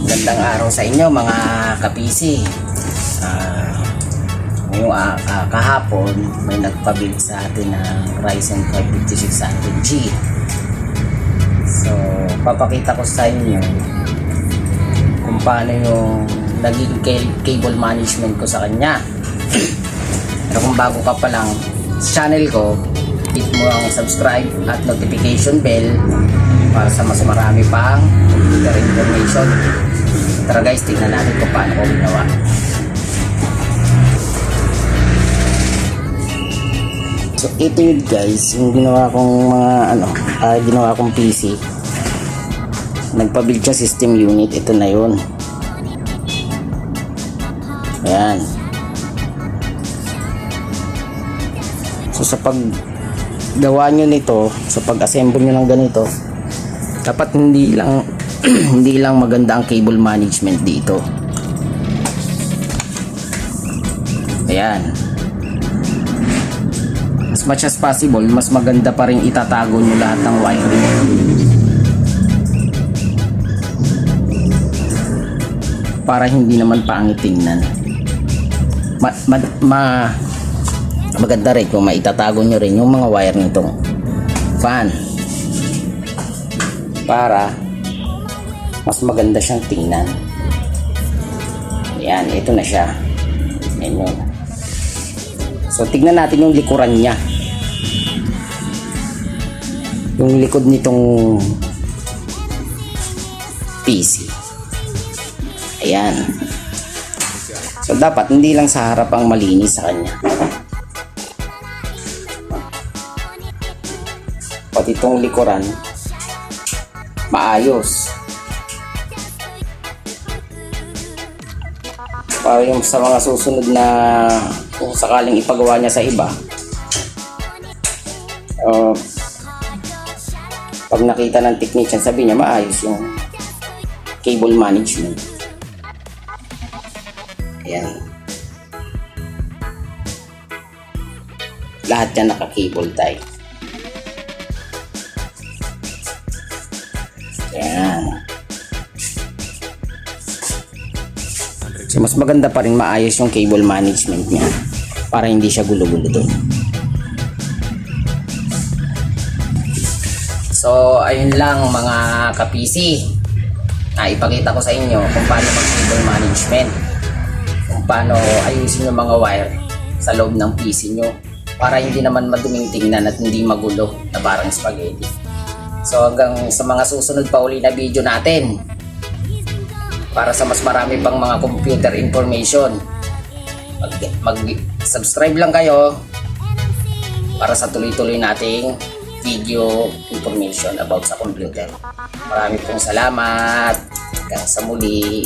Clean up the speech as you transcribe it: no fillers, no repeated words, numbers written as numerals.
Gandang araw sa inyo mga ka-PC. Ngayong kahapon may nagpabuild sa atin ng Ryzen 5 5600G. So papakita ko sa inyo kung paano yung naging cable management ko sa kanya. Pero kung bago ka pa lang sa channel ko, hit mo ang subscribe at notification bell para sa mas marami pang computer information. Tara guys, tingnan natin kung paano ko ginawa. So ito yun guys, yung ginawa kong ginawa kong PC. Nagpa-build siya system unit, ito na yun. Ayan. So sa paggawa nyo nito, sa pag-assemble nyo ng ganito, dapat hindi lang hindi lang maganda ang cable management dito. Ayan. As much as possible, mas maganda pa rin itatago nyo lahat ng wiring. Para hindi naman pangit tingnan. Maganda rin kung maitatago nyo rin yung mga wire nitong fan. Para mas maganda siyang tingnan. Ayan, ito na siya. Ayan yun. So, tignan natin yung likuran niya. Yung likod nitong PC. Ayan. So, dapat hindi lang sa harap ang malinis sa kanya. Pati itong likuran, maayos. Para yung sa mga susunod na kung sakaling ipagawa niya sa iba, pag nakita ng technician, sabi niya maayos yung cable management. Ayan. Lahat yan naka-cable tie. Ayan. So mas maganda pa rin maayos yung cable management niya para hindi siya gulo-gulo doon. So ayun lang mga ka-PC, ipakita ko sa inyo kung paano mag-cable management, kung paano ayusin yung mga wire sa loob ng PC nyo para hindi naman maduming tingnan at hindi magulo na parang spaghetti. So hanggang sa mga susunod pa uli na video natin, para sa mas marami pang mga computer information, mag-subscribe lang kayo para sa tuloy-tuloy nating video information about sa computer. Marami pong salamat. Hanggang sa muli.